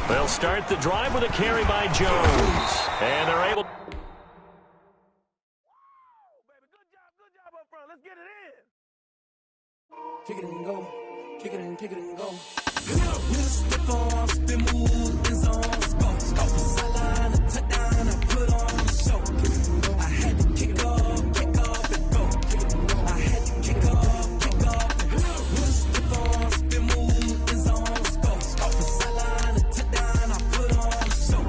They'll start the drive with a carry by Jones. And they're able. Good job up front. Let's get it in. Kick it and go. Kick it and kick it and go. Step on, spin move, end zone, go. Sideline, a touchdown, I put on the show. I had to kick off and go. I had to kick off and go. Step on, spin move, end zone, go. Sideline, a touchdown, I put on the show.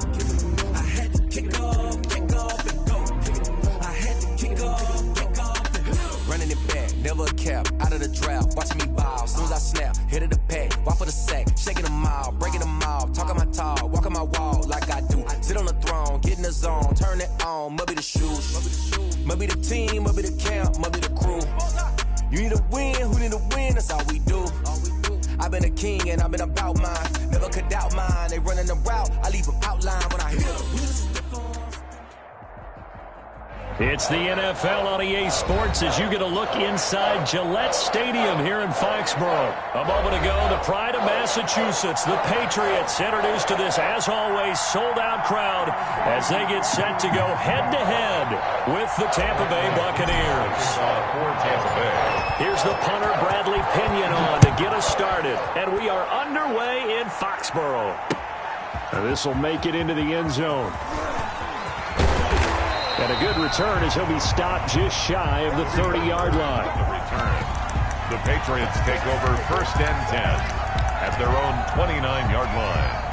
I had to kick off and go. I had to kick off and go. Running it back, never a cap, out of the draft, watching me ball. Soon as I snap, hit of the pack, walk for the sack, shaking them out, breaking them off, talking my talk, walking my wall like I do. Sit on the throne, get in the zone, turn it on, must be the shoes, must be the team, must be the camp, must be the crew. You need a win, who need a win, that's all we do. I've been a king and I've been about mine, never could doubt mine. They running the route, I leave them outline when I hit them. It's the NFL on EA Sports as you get a look inside Gillette Stadium here in Foxborough. A moment ago, the pride of Massachusetts, the Patriots, introduced to this, as always, sold-out crowd as they get set to go head-to-head with the Tampa Bay Buccaneers. For Tampa Bay. Here's the punter, Bradley Pinion, on to get us started. And we are underway in Foxborough. This will make it into the end zone. And a good return as he'll be stopped just shy of the 30-yard line. The Patriots take over 1st and 10 at their own 29-yard line.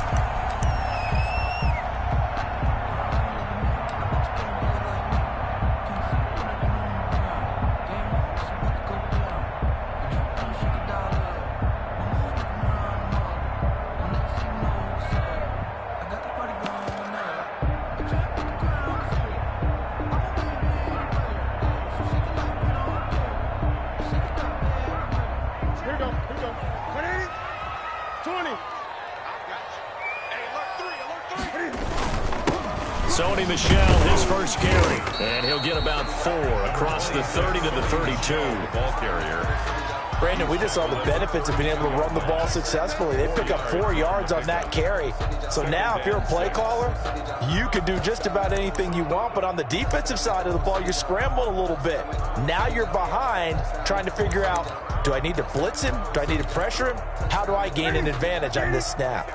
Sony Michel, his first carry, and he'll get about 4 across the 30 to the 32. The ball carrier. Brandon, we just saw the benefits of being able to run the ball successfully. They pick up 4 yards on that carry. So now if you're a play caller, you can do just about anything you want. But on the defensive side of the ball, you're scrambling a little bit. Now you're behind trying to figure out, do I need to blitz him? Do I need to pressure him? How do I gain an advantage on this snap?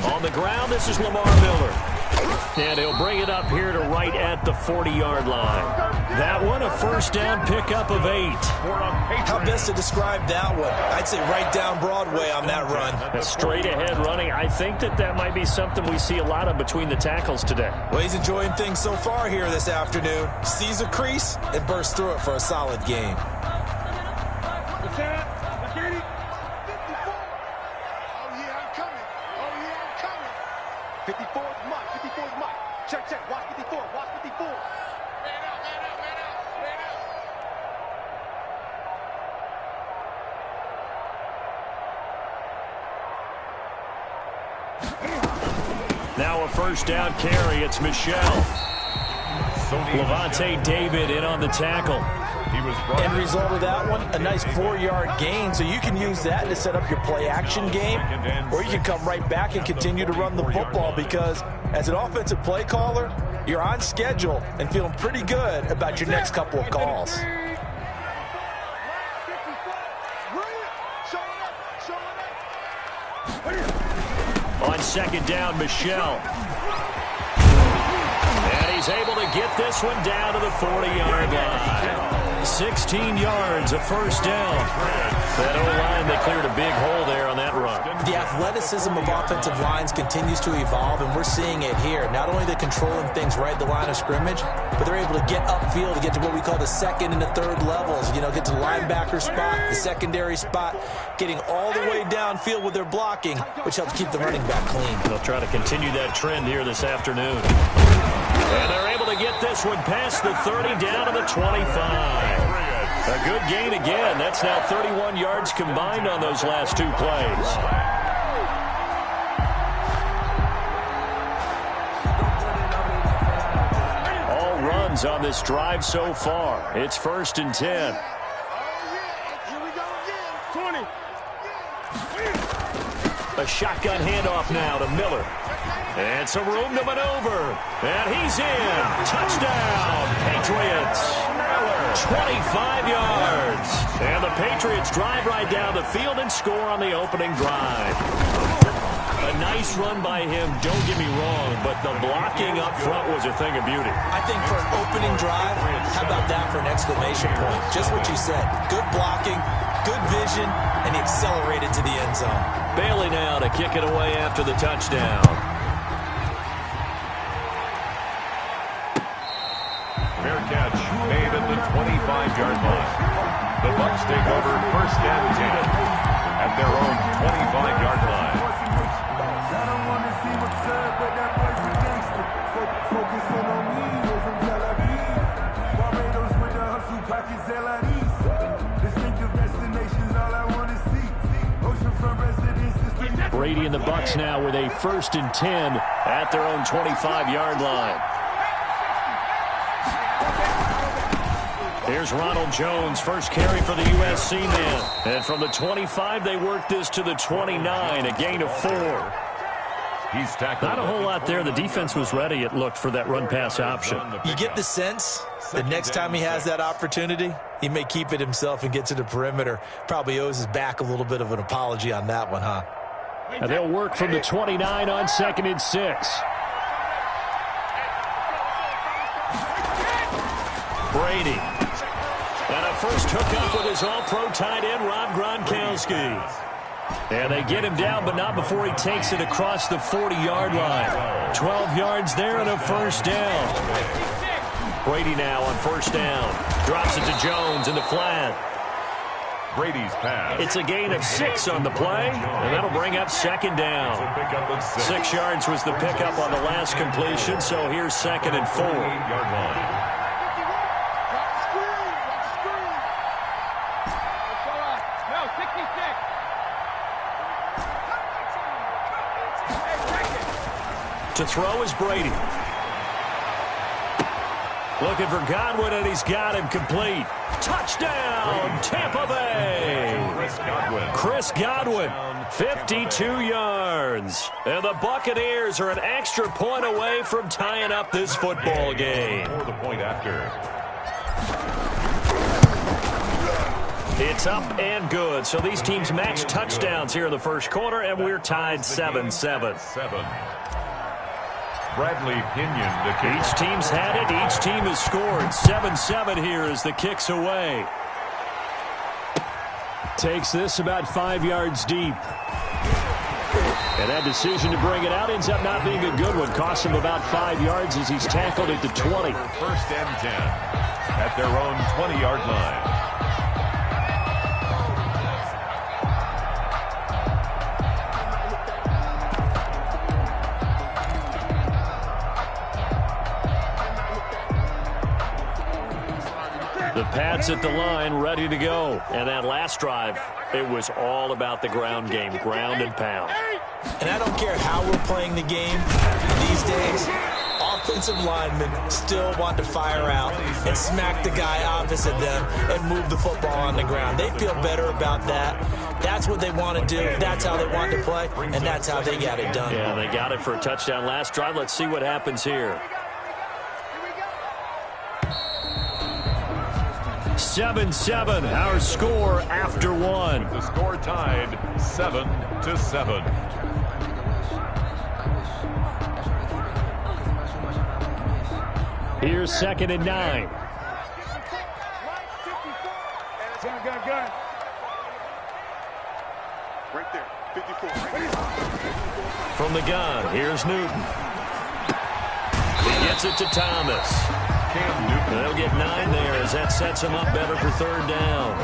On the ground, this is Lamar Miller. And he'll bring it up here to right at the 40-yard line. That one, a first down pickup of 8. How best to describe that one? I'd say right down Broadway on that run. A straight-ahead running. I think that might be something we see a lot of between the tackles today. Well, he's enjoying things so far here this afternoon. Sees a crease and bursts through it for a solid game. Check. Watch 54. Watch 54. Man out. Now a first down carry. It's Michel. Levante David in on the tackle. End result of that one, a nice 4-yard gain, so you can use that to set up your play-action game, or you can come right back and continue to run the football because as an offensive play caller, you're on schedule and feeling pretty good about your next couple of calls. On second down, Michel. And he's able to get this one down to the 40-yard line. 16 yards, a first down. That O-line, they cleared a big hole there on that run. The athleticism of offensive lines continues to evolve, and we're seeing it here. Not only are they controlling things right at the line of scrimmage, but they're able to get upfield to get to what we call the second and the third levels. You know, get to the linebacker spot, the secondary spot, getting all the way downfield with their blocking, which helps keep the running back clean. They'll try to continue that trend here this afternoon. And they're able to get this one past the 30 down to the 25. A good gain again. That's now 31 yards combined on those last 2 plays. downs on this drive so far. It's 1st and 10. Here we go again. 20. A shotgun handoff now to Miller. And some room to maneuver. And he's in. Touchdown, Patriots. 25 yards. And the Patriots drive right down the field and score on the opening drive. A nice run by him, don't get me wrong, but the blocking up front was a thing of beauty. I think for an opening drive, how about that for an exclamation point? Just what you said. Good blocking, good vision, and he accelerated to the end zone. Bailey now to kick it away after the touchdown. Fair catch made at the 25-yard line. The Bucs take over 1st and 10 at their own 25-yard line. I don't want to seem absurd, but that boy's a gangster. Focusing on me, we're from Tel Aviv. Barbados with the hustle, pockets LIDs. Distinctive destinations, all I want to see. Oceanfront residences. Brady and the Bucs now with a 1st and 10 at their own 25-yard line. Here's Ronald Jones, first carry for the USC man. And from the 25, they work this to the 29, a gain of 4. He's tackled. Not a whole lot there. The defense was ready, it looked, for that run-pass option. You get the sense the next time he has that opportunity, he may keep it himself and get to the perimeter. Probably owes his back a little bit of an apology on that one, huh? And they'll work from the 29 on 2nd and 6. Brady. And a first hookup with his all-pro tight end, Rob Gronkowski. And they get him down, but not before he takes it across the 40-yard line. 12 yards there and a 1st down. Brady now on 1st down. Drops it to Jones in the flat. Brady's pass. It's a gain of 6 on the play, and that'll bring up 2nd down. 6 yards was the pickup on the last completion, so here's 2nd and 4. 8-yard line. To throw is Brady. Looking for Godwin, and he's got him complete. Touchdown, Tampa Bay. Chris Godwin, 52 yards. And the Buccaneers are an extra point away from tying up this football game. For the point after. It's up and good. So these teams match touchdowns here in the first quarter, and we're tied 7-7. Bradley Pinion, the kick. Each team's had it. Each team has scored. 7-7 here as the kick's away. Takes this about 5 yards deep. And that decision to bring it out ends up not being a good one. Costs him about 5 yards as he's tackled at the 20. 1st and 10 at their own 20-yard line. The Pats at the line, ready to go. And that last drive, it was all about the ground game, ground and pound. And I don't care how we're playing the game these days, offensive linemen still want to fire out and smack the guy opposite them and move the football on the ground. They feel better about that. That's what they want to do. That's how they want to play, and that's how they got it done. Yeah, they got it for a touchdown last drive. Let's see what happens here. 7-7, our score after one. The score tied 7-7. Here's 2nd and 9. Gun. Right there, 54. From the gun, here's Newton. He gets it to Thomas. They'll get 9 there as that sets him up better for 3rd down.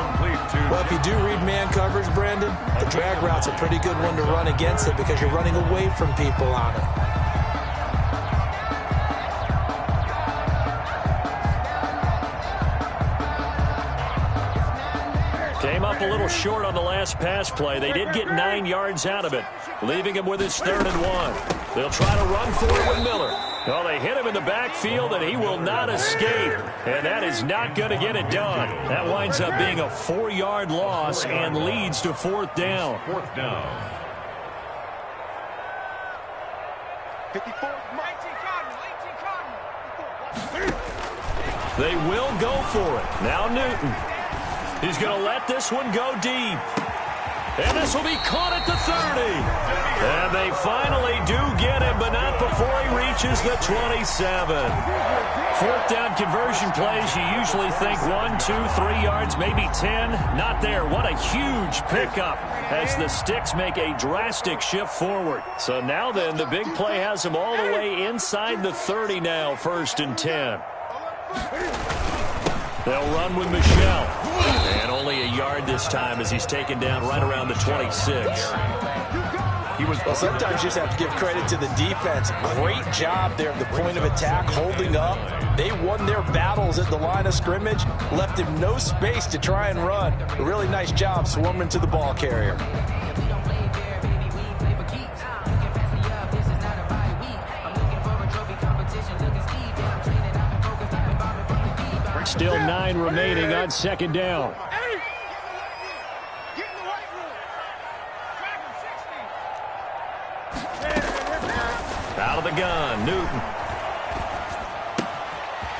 Well, if you do read man coverage, Brandon, the drag route's a pretty good one to run against it because you're running away from people on it. Came up a little short on the last pass play. They did get 9 yards out of it, leaving him with his 3rd and 1. They'll try to run for it with Miller. Well, they hit him in the backfield, and he will not escape. And that is not going to get it done. That winds up being a 4-yard loss and leads to 4th down. 4th down. 54. They will go for it. Now Newton. He's going to let this one go deep. And this will be caught at the 30. And they finally do get him, but not before he reaches the 27. 4th down conversion plays, you usually think 1, 2, 3 yards, maybe 10. Not there. What a huge pickup as the Sticks make a drastic shift forward. So now then, the big play has him all the way inside the 30 now, 1st and 10. They'll run with Michelle. And only a yard this time as he's taken down right around the 26. Well, sometimes you just have to give credit to the defense. Great job there at the point of attack, holding up. They won their battles at the line of scrimmage, left him no space to try and run. A really nice job swarming to the ball carrier. Still 9 remaining on 2nd down. Out of the gun, Newton.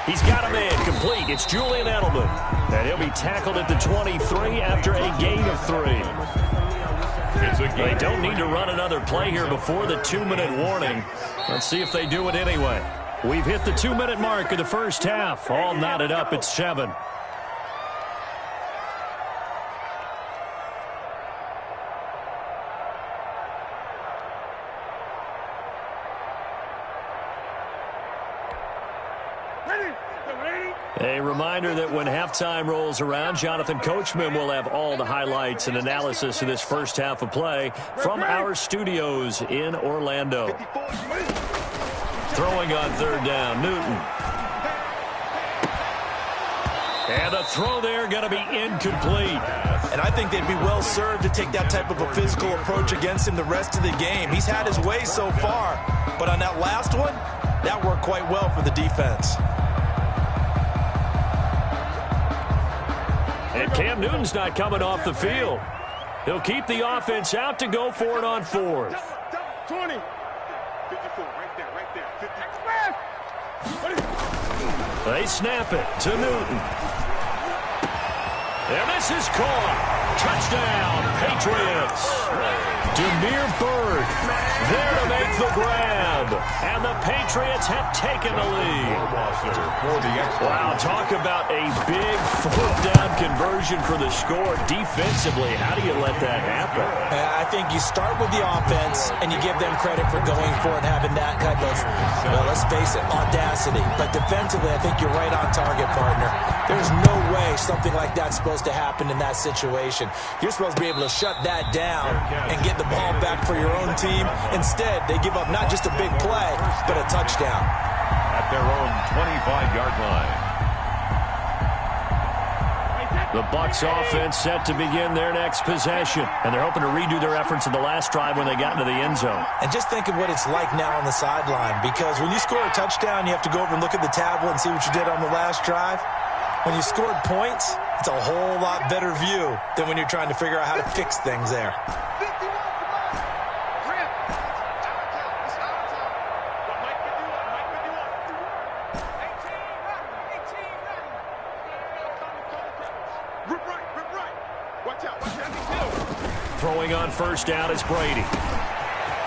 He's got a man complete. It's Julian Edelman. And he'll be tackled at the 23 after a gain of 3. They don't need to run another play here before the 2-minute warning. Let's see if they do it anyway. We've hit the 2-minute mark of the first half. All knotted up at 7. A reminder that when halftime rolls around, Jonathan Coachman will have all the highlights and analysis of this first half of play from our studios in Orlando. Throwing on 3rd down, Newton. And the throw there going to be incomplete. And I think they'd be well served to take that type of a physical approach against him the rest of the game. He's had his way so far, but on that last one, that worked quite well for the defense. And Cam Newton's not coming off the field. He'll keep the offense out to go for it on 4th. 20. 54, right there. 50. They snap it to Newton. And this is caught. Touchdown, Patriots. Demir Bird there to make the grab. And the Patriots have taken the lead. Wow, talk about a big 4th down conversion for the score. Defensively, how do you let that happen? I think you start with the offense, and you give them credit for going for it and having that kind of, well, let's face it, audacity. But defensively, I think you're right on target, partner. There's no way something like that's supposed to happen in that situation. You're supposed to be able to shut that down and get the ball back for your own team. Instead, they give up not just a big play, but a touchdown. At their own 25-yard line. The Bucs offense set to begin their next possession. And they're hoping to redo their efforts in the last drive when they got into the end zone. And just think of what it's like now on the sideline. Because when you score a touchdown, you have to go over and look at the tablet and see what you did on the last drive. When you scored points, it's a whole lot better view than when you're trying to figure out how to fix things there. Throwing on 1st down is Brady.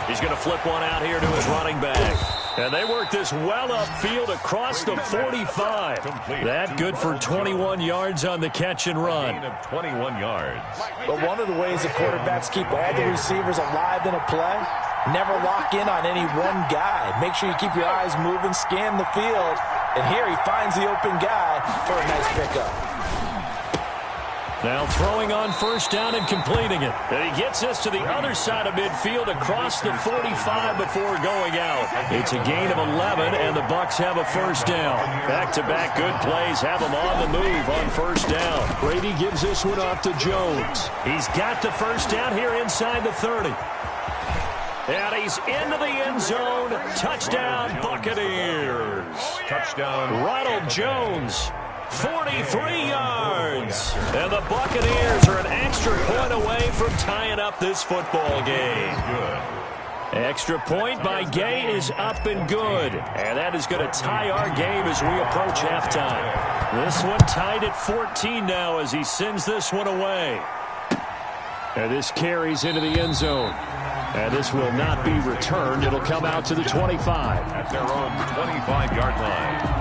He's going to flip one out here to his running back. And they work this well upfield across the 45. That good for 21 yards on the catch and run. 21 yards. But one of the ways the quarterbacks keep all the receivers alive in a play, never lock in on any one guy. Make sure you keep your eyes moving, scan the field. And here he finds the open guy for a nice pickup. Now throwing on 1st down and completing it. And he gets us to the other side of midfield across the 45 before going out. It's a gain of 11, and the Bucs have a 1st down. Back-to-back good plays have them on the move on 1st down. Brady gives this one off to Jones. He's got the 1st down here inside the 30. And he's into the end zone. Touchdown, Buccaneers. Touchdown. Ronald Jones, 43 yards. And the Buccaneers are an extra point away from tying up this football game. Good. Extra point by Gay is up and good. And that is going to tie our game as we approach halftime. This one tied at 14 now as he sends this one away. And this carries into the end zone. And this will not be returned. It'll come out to the 25. At their own 25-yard line.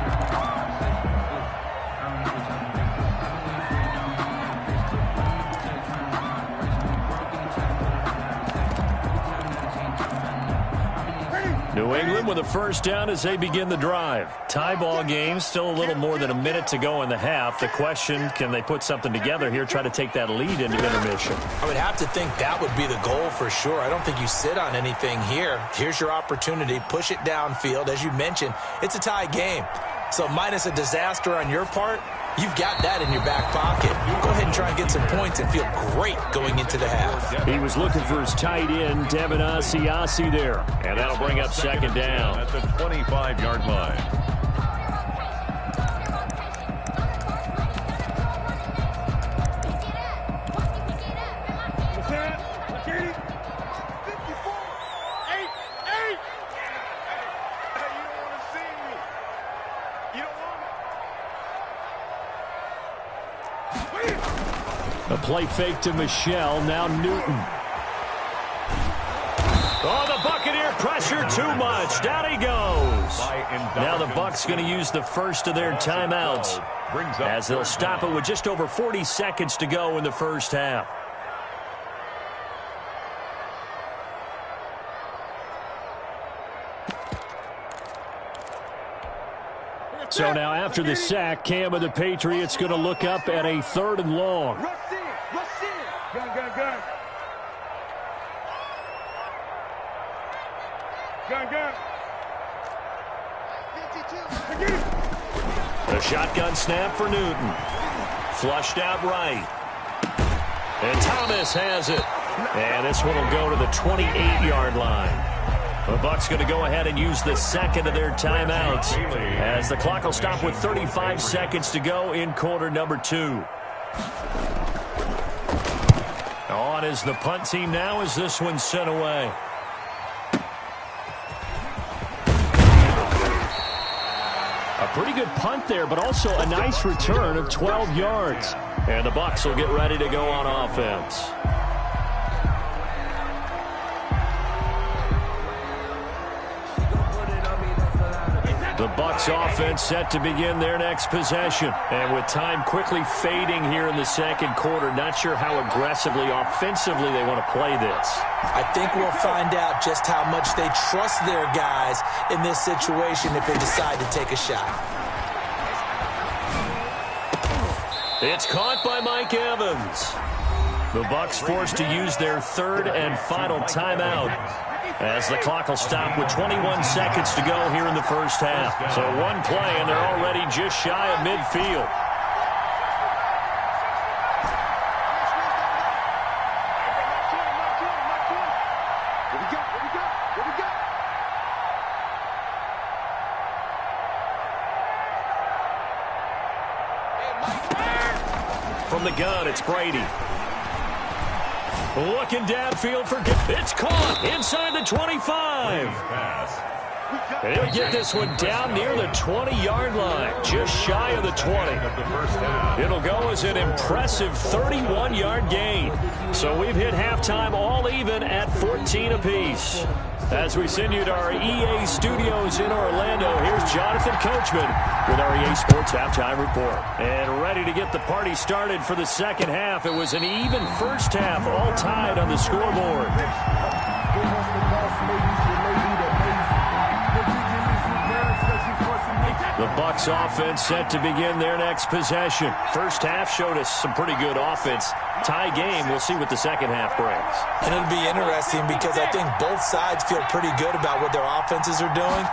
New England with a first down as they begin the drive. Tie ball game, still a little more than a minute to go in the half. The question, can they put something together here, try to take that lead into intermission? I would have to think that would be the goal for sure. I don't think you sit on anything here. Here's your opportunity. Push it downfield. As you mentioned, it's a tie game. So minus a disaster on your part, you've got that in your back pocket. Go ahead and try and get some points and feel great going into the half. He was looking for his tight end, Devin Asiasi there. And that'll bring up second down. At the 25-yard line. A play fake to Michelle, now Newton. Oh, the Buccaneer pressure too much. Down he goes. Now the Bucs going to use the first of their timeouts as they'll stop it with just over 40 seconds to go in the first half. So now after the sack, Cam of the Patriots going to look up at a 3rd and long. Rush in. Gun. Gun. 52. A shotgun snap for Newton. Flushed out right. And Thomas has it. And this one will go to the 28-yard line. The Bucs going to go ahead and use the second of their timeouts as the clock will stop with 35 seconds to go in quarter number 2. On is the punt team now as this one's sent away. A pretty good punt there, but also a nice return of 12 yards. And the Bucs will get ready to go on offense. The Bucs offense set to begin their next possession. And with time quickly fading here in the second quarter, not sure how aggressively, offensively they want to play this. I think we'll find out just how much they trust their guys in this situation if they decide to take a shot. It's caught by Mike Evans. The Bucs forced to use their 3rd and final timeout as the clock will stop with 21 seconds to go here in the first half. So one play, and they're already just shy of midfield. From the gun, it's Brady. Looking downfield for it's caught inside the 25. And he'll get this one down near the 20-yard line, just shy of the 20. It'll go as an impressive 31-yard gain. So we've hit halftime all even at 14 apiece. As we send you to our EA studios in Orlando, here's Jonathan Coachman with our EA Sports Halftime Report. And ready to get the party started for the second half. It was an even first half, all tied on the scoreboard. The Bucs offense set to begin their next possession. First half showed us some pretty good offense. Tie game, we'll see what the second half brings. And it'll be interesting because I think both sides feel pretty good about what their offenses are doing.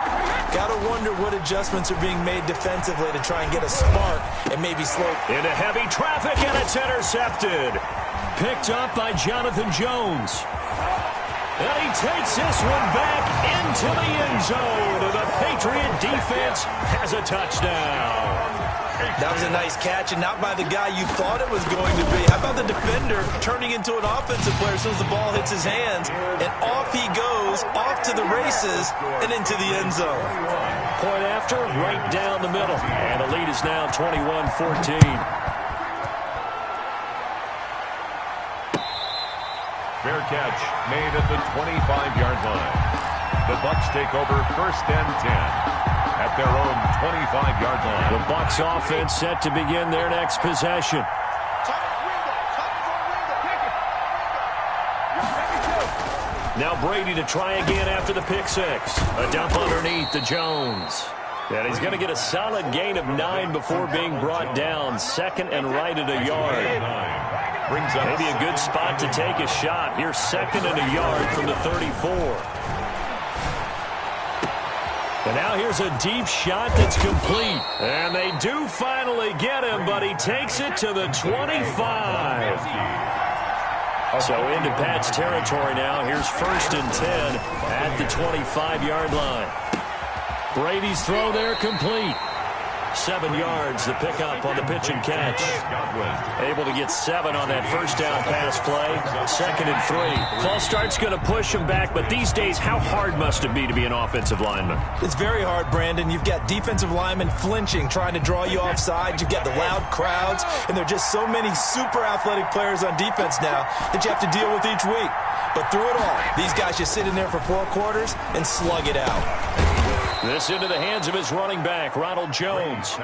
Got to wonder what adjustments are being made defensively to try and get a spark and maybe slow. Into heavy traffic, and it's intercepted. Picked up by Jonathan Jones. And he takes this one back into the end zone. And the Patriot defense has a touchdown. That was a nice catch, and not by the guy you thought it was going to be. How about the defender turning into an offensive player as soon as the ball hits his hands, and off he goes, off to the races, and into the end zone. Point after, right down the middle. And the lead is now 21-14. Fair catch made at the 25-yard line. The Bucs take over 1st and 10 at their own 25-yard line. The Bucs offense set to begin their next possession. Now Brady to try again after the pick six. A dump underneath to Jones. And he's going to get a solid gain of 9 before being brought down. 2nd and right at a yard. Brings up maybe a good spot to take a shot. Here's 2nd and a yard from the 34. And now here's a deep shot that's complete. And they do finally get him, but he takes it to the 25. So into Pat's territory now. Here's 1st and 10 at the 25-yard line. Brady's throw there complete. 7 yards, the pickup on the pitch and catch. Able to get 7 on that first down pass play. 2nd and 3. False start's going to push him back, but these days, how hard must it be to be an offensive lineman? It's very hard, Brandon. You've got defensive linemen flinching, trying to draw you offside. You've got the loud crowds, and there are just so many super athletic players on defense now that you have to deal with each week. But through it all, these guys just sit in there for 4 quarters and slug it out. This into the hands of his running back, Ronald Jones.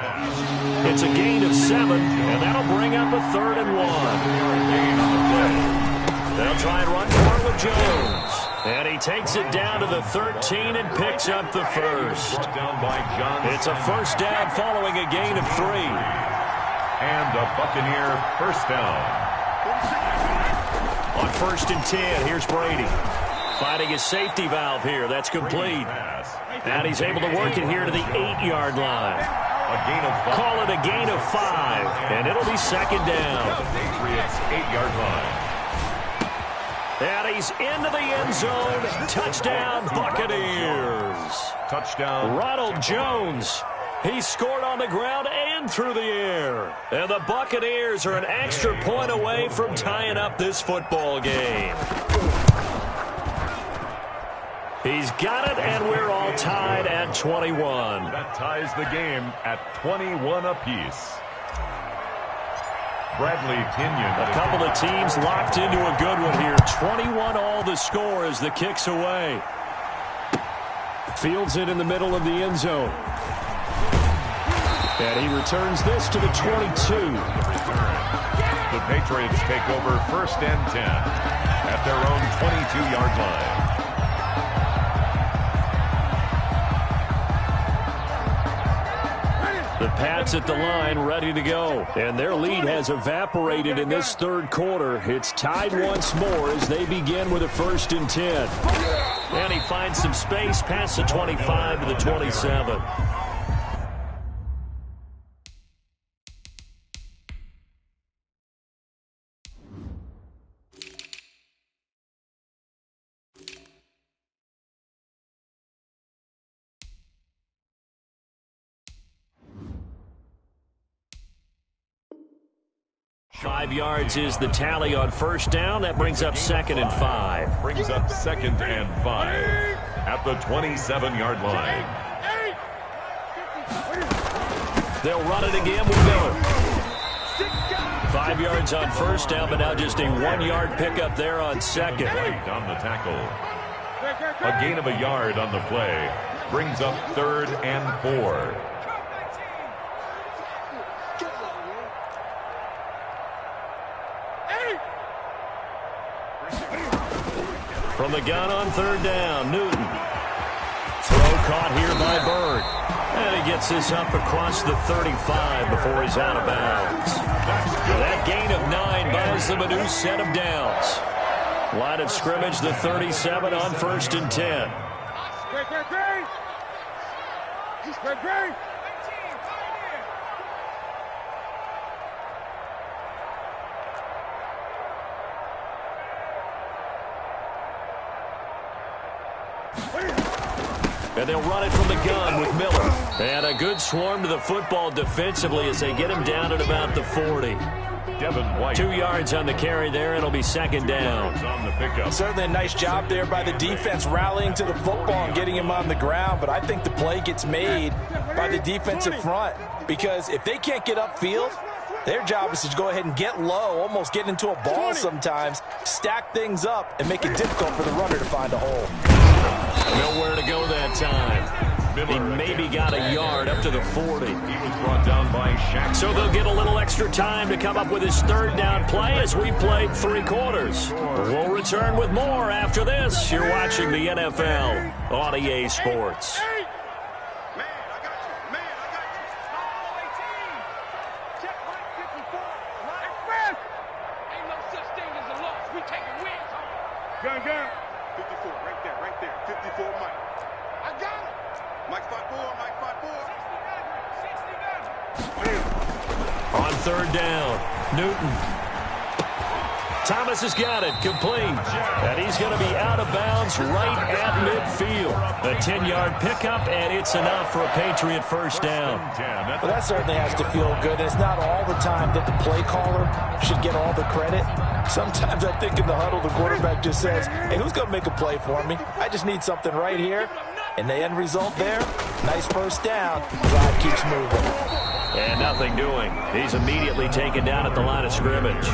It's a gain of 7, and that'll bring up a 3rd and 1. They'll try and run for it with Jones. And he takes it down to the 13 and picks up the first. It's a first down following a gain of 3. And a Buccaneer first down. On 1st and 10, here's Brady. Finding his safety valve here. That's complete. And he's able to work it here to the 8-yard line. A gain of 5. Call it a gain of 5. And it'll be 2nd down. The Patriots 8-yard line. And he's into the end zone. Touchdown, Buccaneers. Touchdown. Ronald Jones. He scored on the ground and through the air. And the Buccaneers are an extra point away from tying up this football game. He's got it, and we're all tied at 21. That ties the game at 21 apiece. Bradley Kenyon. A couple of teams locked into a good one here. 21 all the score as the kick's away. Fields it in the middle of the end zone. And he returns this to the 22. The Patriots take over 1st and 10 at their own 22-yard line. The Pats at the line, ready to go. And their lead has evaporated in this 3rd quarter. It's tied once more as they begin with a 1st and 10. And he finds some space past the 25 to the 27. Five yards is the tally on 1st down. That brings up 2nd and 5. Brings up 2nd and 5 at the 27-yard line. They'll run it again with Miller. 5 yards on 1st down, but now just a 1-yard pickup there on 2nd. Right on the tackle. A gain of a yard on the play. Brings up 3rd and 4. From the gun on 3rd down, Newton. Throw caught here by Bird. And he gets this up across the 35 before he's out of bounds. That gain of 9 buys them a new set of downs. Line of scrimmage, the 37 on 1st and 10. And they'll run it from the gun with Miller. And a good swarm to the football defensively as they get him down at about the 40. 2 yards on the carry there. It'll be second down. On the pickup. Certainly a nice job there by the defense rallying to the football and getting him on the ground. But I think the play gets made by the defensive front. Because if they can't get upfield, their job is to go ahead and get low, almost get into a ball sometimes, stack things up, and make it difficult for the runner to find a hole. Nowhere to go that time. He maybe got a yard up to the 40. He was brought down by Shaq. So they'll get a little extra time to come up with his third down play as we played 3 quarters. We'll return with more after this. You're watching the NFL on EA Sports. Gun. 54, right there. 54, Mike. I got him. Mike 5-4. On third down, Newton. Thomas has got it, complete. And he's going to be out of bounds right at midfield. A 10-yard pickup, and it's enough for a Patriot first down. Well, that certainly has to feel good. It's not all the time that the play caller should get all the credit. Sometimes I think in the huddle, the quarterback just says, hey, who's going to make a play for me? I just need something right here. And the end result there, nice first down. Drive keeps moving. And nothing doing. He's immediately taken down at the line of scrimmage.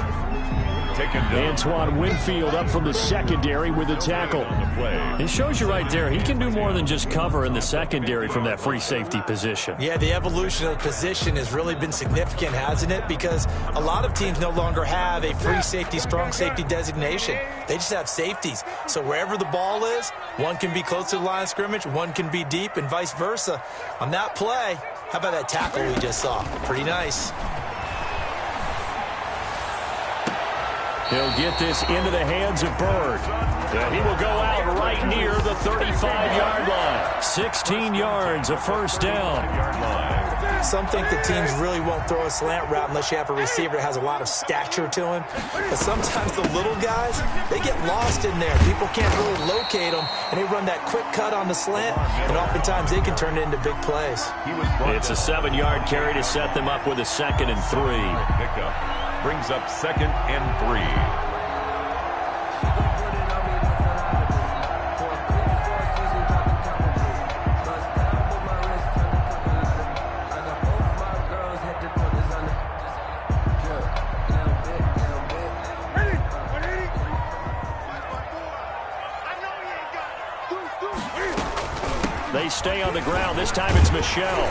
Antoine Winfield up from the secondary with a tackle. It shows you right there, he can do more than just cover in the secondary from that free safety position. Yeah, the evolution of the position has really been significant, hasn't it? Because a lot of teams no longer have a free safety, strong safety designation. They just have safeties. So wherever the ball is, one can be close to the line of scrimmage, one can be deep, and vice versa. On that play, how about that tackle we just saw? Pretty nice. He'll get this into the hands of Bird. And he will go out right near the 35-yard line. 16 yards, a first down. Some think the teams really won't throw a slant route unless you have a receiver that has a lot of stature to him. But sometimes the little guys, they get lost in there. People can't really locate them, and they run that quick cut on the slant, and oftentimes they can turn it into big plays. It's a 7-yard carry to set them up with a 2nd and 3. Pickup brings up 2nd and 3. They stay on the ground. This time it's Michelle.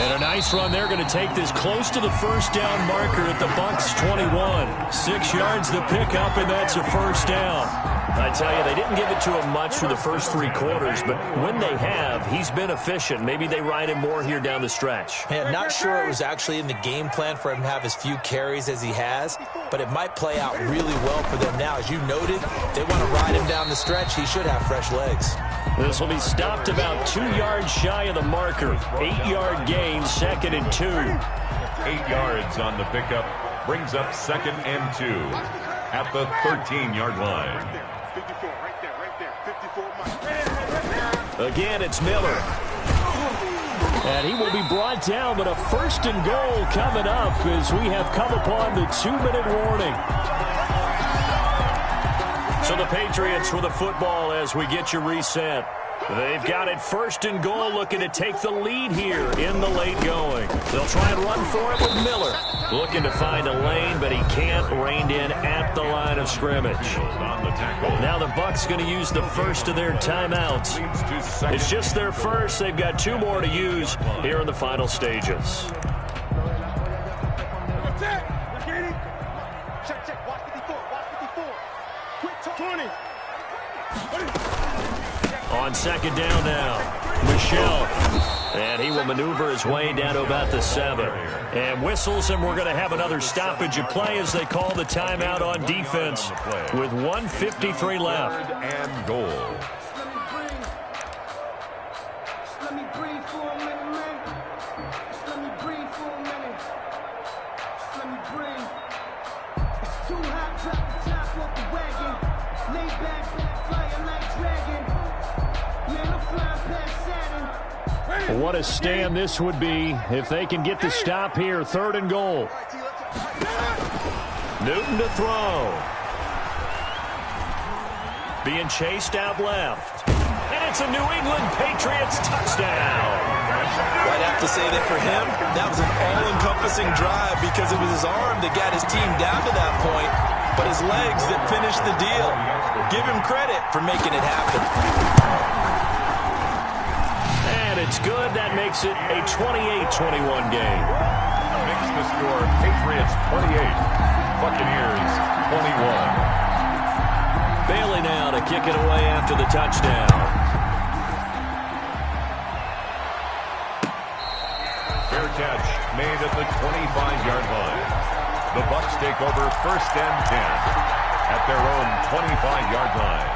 And a nice run. They're going to take this close to the first down marker at the Bucs 21. 6 yards the pickup, and that's a first down. I tell you, they didn't give it to him much for the first 3 quarters, but when they have, he's been efficient. Maybe they ride him more here down the stretch. Man, not sure it was actually in the game plan for him to have as few carries as he has, but it might play out really well for them now. As you noted, they want to ride him down the stretch. He should have fresh legs. This will be stopped about 2 yards shy of the marker. 8-yard gain, 2nd and 2. 8 yards on the pickup brings up 2nd and 2 at the 13-yard line. 54, right there. 54, Mike. Again, it's Miller. And he will be brought down, but a 1st and goal coming up as we have come upon the 2-minute warning. So the Patriots with the football as we get you reset. They've got it 1st and goal, looking to take the lead here in the late going. They'll try and run for it with Miller. Looking to find a lane, but he can't. Reined in at the line of scrimmage. Now the Bucs going to use the first of their timeouts. It's just their first. They've got 2 more to use here in the final stages. Check. Watch 54. 20. On 2nd down now, Michelle. And he will maneuver his way down to about the 7. And whistles, and we're going to have another stoppage of play as they call the timeout on defense with 1:53 left. 3rd and goal. What a stand this would be if they can get the stop here. 3rd and goal. Newton to throw. Being chased out left. And it's a New England Patriots touchdown. I'd have to say that for him, that was an all-encompassing drive because it was his arm that got his team down to that point, but his legs that finished the deal. Give him credit for making it happen. And it's good. That makes it a 28-21 game. Makes the score Patriots 28, Buccaneers 21. Bailey now to kick it away after the touchdown. Fair catch made at the 25-yard line. The Bucs take over 1st and 10 at their own 25-yard line.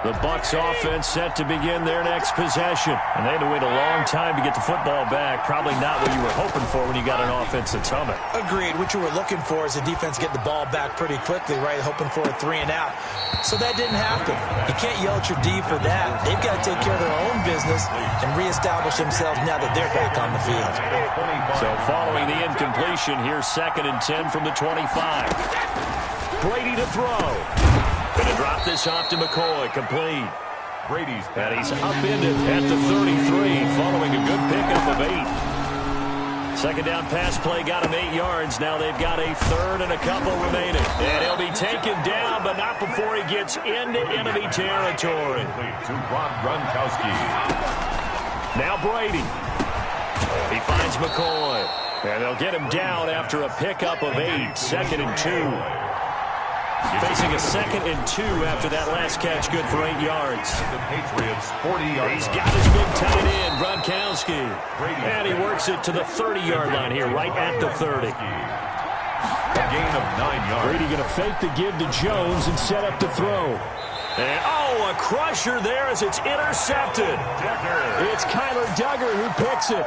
The Bucs offense set to begin their next possession. And they had to wait a long time to get the football back. Probably not what you were hoping for when you got an offense that's humming. Agreed. What you were looking for is the defense get the ball back pretty quickly, right? Hoping for a 3 and out. So that didn't happen. You can't yell at your D for that. They've got to take care of their own business and reestablish themselves now that they're back on the field. So following the incompletion, here's 2nd and 10 from the 25. Brady to throw. Going to drop this off to McCoy. Complete. Brady's And he's upended at the 33 following a good pickup of 8. 2nd down pass play got him 8 yards. Now they've got a 3rd and a couple remaining. And he'll be taken down, but not before he gets into enemy territory. to Rob Gronkowski. Now Brady. He finds McCoy. And they'll get him down after a pickup of 8. 2nd and 2. Facing a 2nd and 2 after that last catch, good for 8 yards. The Patriots 40-yard. He's got his big tight end, Gronkowski. And he works it to the 30-yard line here, right at the 30. A gain of 9 yards. Brady going to fake the give to Jones and set up to throw. And, oh, a crusher there as it's intercepted. It's Kyler Duggar who picks it.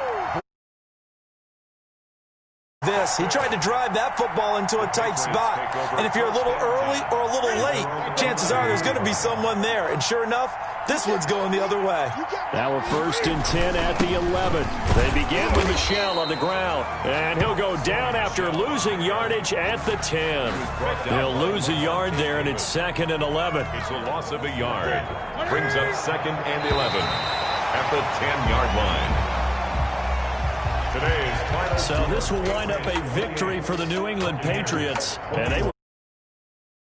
He tried to drive that football into a tight spot. And if you're a little early or a little late, chances are there's going to be someone there. And sure enough, this one's going the other way. Now a 1st and 10 at the 11. They begin with Michel on the ground. And he'll go down after losing yardage at the 10. He'll lose a yard there, and it's 2nd and 11. It's a loss of a yard. Brings up 2nd and 11 at the 10-yard line. So this will wind up a victory for the New England Patriots, and they will